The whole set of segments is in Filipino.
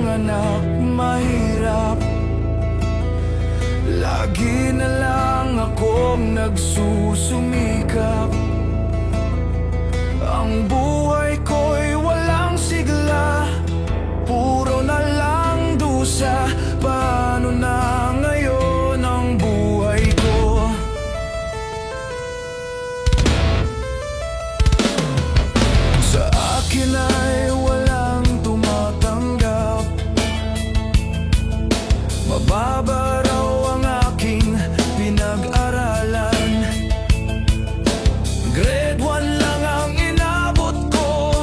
anak mahirap. Lagi na lang akong nagsusumikap. Ang buhay ko'y walang sigla, puro na lang dusa. Paano na ngayon ang buhay ko? Sa akin ay walang tumatanggap. Mababa raw ang aking pinag-aralan. Grade 1 lang ang inabot ko.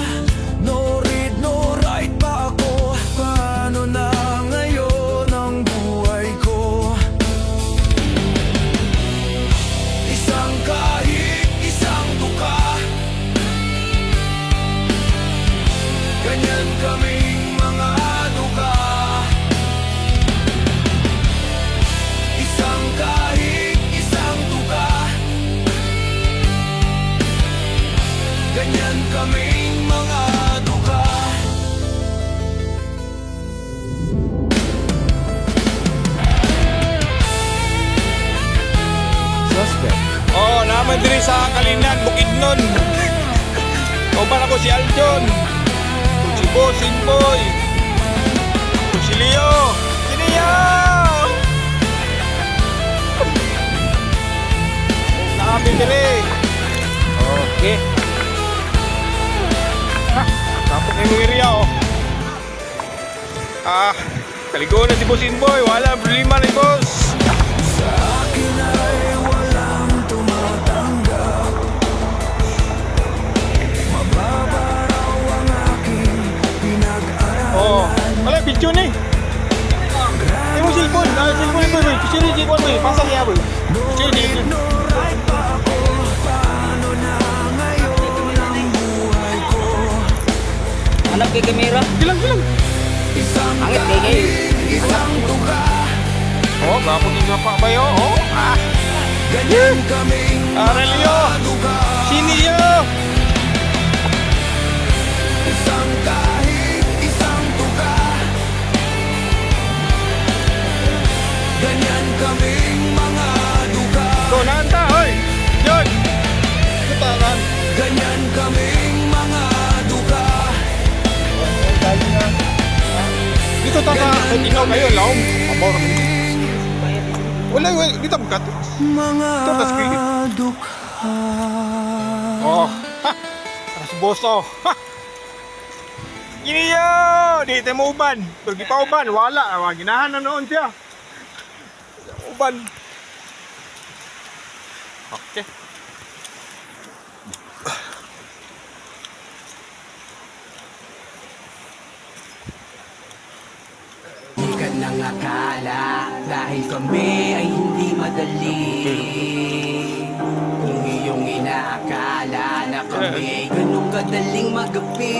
No read, no write pa ako. Paano na ngayon ang buhay ko? Isang kahig, isang tuka, ganyan kaming mga duka. Isang kahig, isang tuka, ganyan kaming mga duka. Suspect. Oh, naman diri sa Kalinan, Bukidnon. Kauban ako si Aljon, si Bosin Boy, si Leo, si Nia. Namin diri. Okay. Tapos na yung area, oh. Kaligo na si Bosin Boy. Wala problema ni boss. Sa akin ay walang tumatanggap. Mababa raw ang aking pinag-aralan. Oh, wala picture ni. Ini mo cellphone, cellphone boy, picture ni cellphone boy, pasang ya boy. Picture ni. No right pa ako. Paano na ngayon ang buhay ko? Hanap kay kamera. Bilang. Isang Angit kay kayo. kahig, isang tuka, Oh, gapon ni ngapa ba yo? Oh, ganyan kaming Aurelio. duka. Sini yo. Isang kahig, isang tuka, ganyan kaming mga duka. Go nanta, hoy. Yon. Kutalan. Ganyan kaming mga duka. Dito ta ka, ikaw kayo laom. Amor. Wala, dito bukat. Mga Ito, tas kili. dukha. Oh, ha. Aras boso. Ha. Gini yo, di tayo mauban. Pergi pa uban, wala. Ginahan na noon siya. Uban. Okay. Di ka nang akala dahil kami ay hindi madali. Kung iyong inaakala na kami ay ganun kadaling magapi.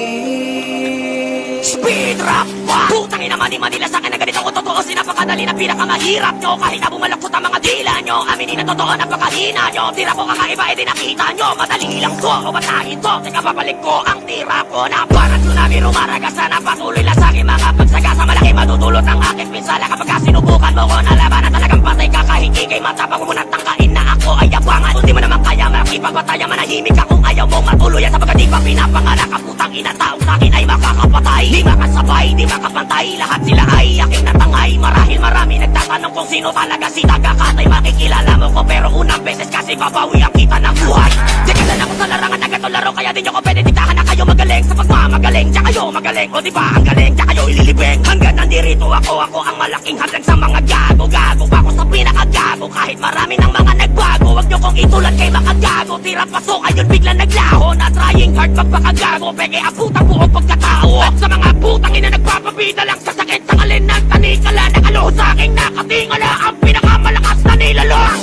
Speed rap! Putang ina mani-manila sa akin na ganito ko totoo. Sinapakadali na pinakamahirap nyo. Kahit na bumalakot ang mga dila nyo, aminin na totoo napakahina nyo. Tira ko kakaiba e di nakita nyo. Madali lang to o batahin to. Teka babalik ko ang tira ko na parang tsunami rumaragasan na patuloy lang sa aking mga pagsagasa. Malaki madudulot ang aking pinsala kapag sinubukan mo ko na laban na talagang patay ka. Kahit ikay matapang mo nang tangkain na ako ay yabangan. Kung di mo naman kaya makipagpataya, manahimik ka kung ayaw mong matuluyan. Sapagkat di pa pinapanganak ang putang ina tao sa akin ay makakapatay. Di makasabay, di makapantay, lahat sila ay aking natangay. Marahil marami nagtatanong kung sino talaga si Tagakatay. Makikilala mo ko pero unang beses kasi babawi ang kita ng buhay. Di kailan ako sa larangan na ganito laro, kaya di nyo ko pwede diktahan na kayo magaling. Sa pagmamagaling, tsaka kayo magaling. O di ba ang galing, tsaka kayo ililibing. Hanggang nandirito ako ang malaking hadlang sa mga gago. Gago pa ako sa pinakagago, kahit marami ng mga nagbago. Huwag nyo kong itulad kay makagago. Tira pasok, ayun bigla naglaho. Na trying hard magpakagago, peke ang putang buong pagkatao. At sa mga putang ina nagpapabida lang sa sakit sa alin ng tanikala. Nakaluho sa aking nakatingala, ang pinakamalakas na nilalang.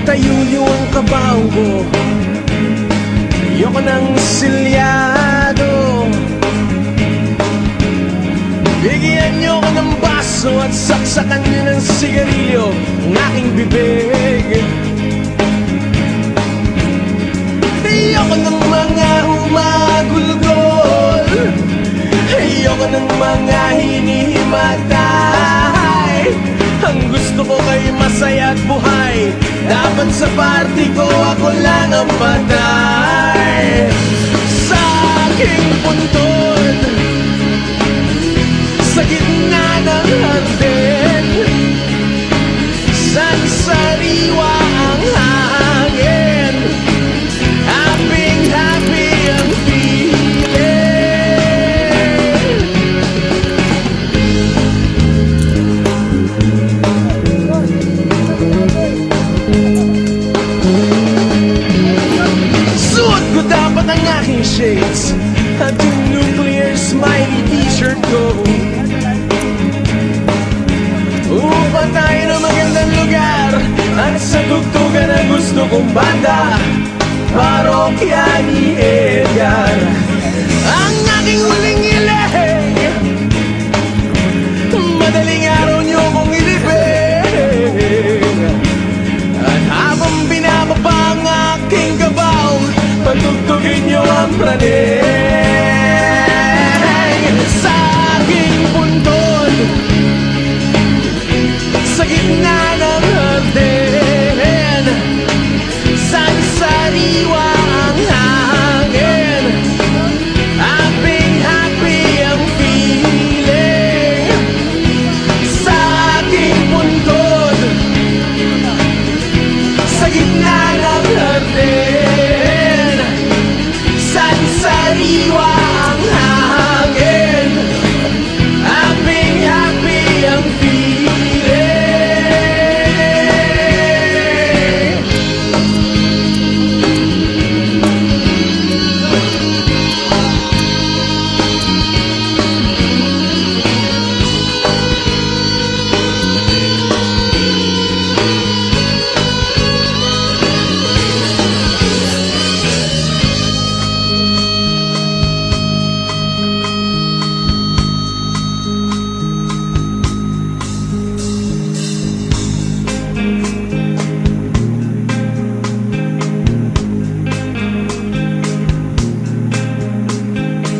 Tayuyo ang kabaong ko, ayoko ng silyado. Bigyan niyo ko ng baso at saksakan niyo ng sigarilyo ang aking bibig. Ayoko ng mga humagulgol, ayoko ng mga hinihimatay. Ang gusto ko kay masaya at buhay, dapat sa party ko ako lang ang patay. Sa aking puntod, sa gitna ng hardin, saan sariwa ang hangin, happy ang feeling. Suot ko dapat ang aking shades at yung nuclear smiley t-shirt ko, upang tayo ng magandang lugar at sa tugtugan na gusto kong banda, parokya ni Edgar. Ang aking huling ileg, madaling araw niyo kong ilibig. At habang binababa ang aking kabaong, patugtugin niyo ang praning. Sa aking puntod, sa gitna ng hardin, saan sariwa ang hangin, happy ang feeling. Sa aking puntod, sa gitna ng hardin, saan sariwa ang hangin, happy ang feeling.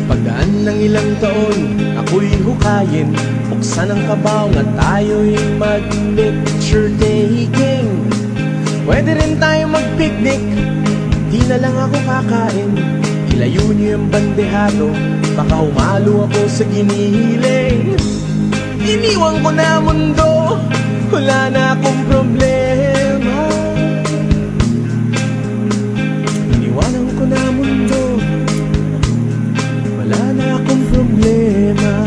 Pagdaan ng ilang taon, ako'y hukayin, buksan ang kabaong at tayo'y mag-picture taking. Pwede rin tayo mag-picnic, di na lang ako kakain. Ilayo niyo yung bandehado, baka humalo ako sa giniling. Iniwan ko na mundo, wala na akong problema. Iniwanan ko na mundo, wala na akong problema.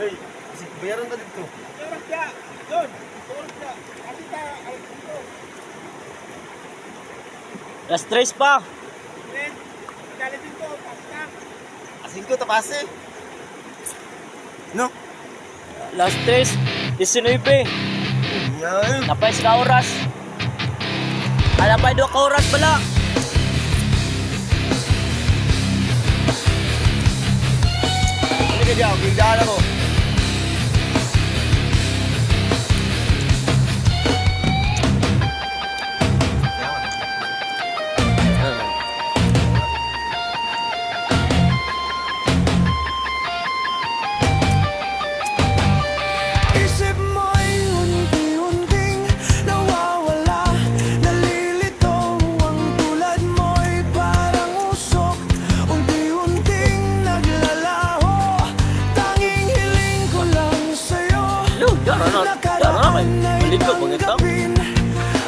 Hey, bayaran ka dito. Bayaran ka! Doon! Bayaran ka! Ati ka! Dito! Alas 3 pa. Ren! Kala dito! Taas ka! 5 tapase. No? Last 3, 19. Yan. Napay sa oras. Napay 2 ka oras pala. Hindi ka dyan, bigdaan ako. Isip mo'y unti-unting nawawala. Nalilito ang tulad mo'y parang usok. Unti-unting naglalaho. Tanging hiling ko lang sa'yo. Nakaraan ay tanggapin.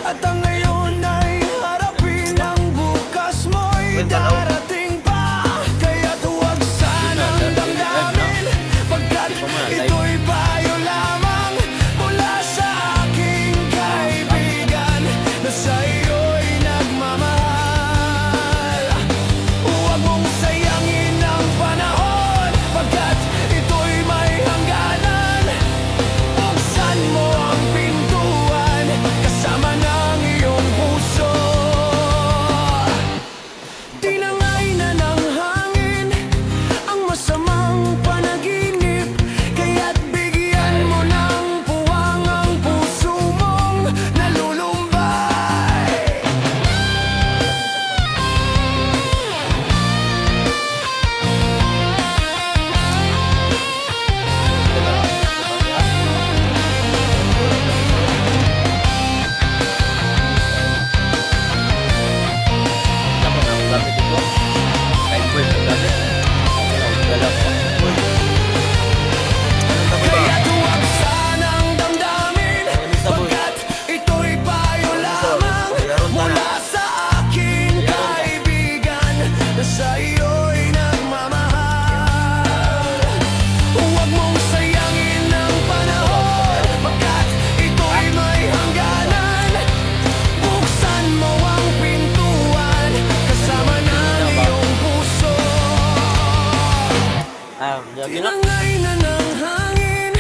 At ang ngayon ay harapin. Ang bukas mo'y darating pa. Kaya't huwag sanang damdamin. Pagkat ito'y payo lamang mula sa aking kaibigan na sa'yo'y nagmamahal. Huwag mong sayangin ang panahon pagkat ito'y may hangganan. Buksan mo ang pintuan kasama ng iyong puso. Tinangay na ng hangin ang masamang panaginip. Kaya't bigyan mo ng puwang ang puso mong nalulumbay. Dapat ako gamit ito. Kahit boy, gamit. Galap pa. Kaya't huwag sanang damdamin pagkat ito'y payo lamang mula sa aking kaibigan na sa iyo'y nagmamahal. Huwag mong sayangin ang panahon pagkat ito'y may hangganan. Buksan mo ang pintuan kasama ng iyong puso. Lagi na. Tinangay na ng hangin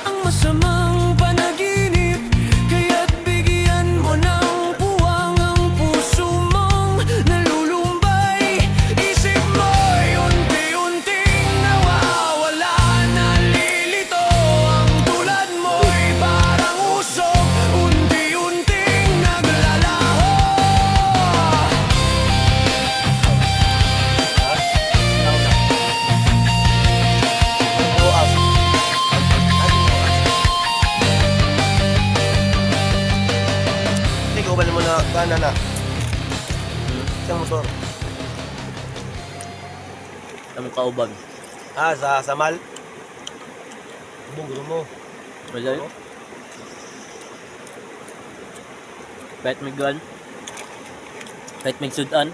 ang masamang panaginip. Kaya't bigyan mo ng puwang ang puso mong nalulumbay. Isip mo'y unti-unting nawawala. Nalilito ang tulad mo'y parang usok. Unti-unting naglalaho. Hindi ko balik mo na kanan na. Isang motor. Ang kauban. Sa Samal. Bungro mo. Wala. Kahit may gun. Kahit may sudan.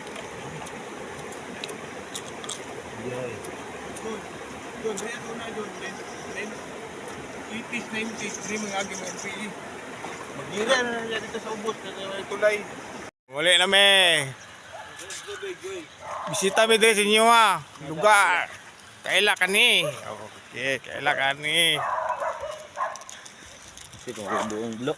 Doon, kaya ko na doon. Itis na yung tistri mga aging MPE. Magira na na dito sa ubos kasi may tulay. Muli na me. Bisita mi dito sa inyo ha. Lugar. Kaila ka ni. Okay, kaila ka ni. Kasi kung buong blok.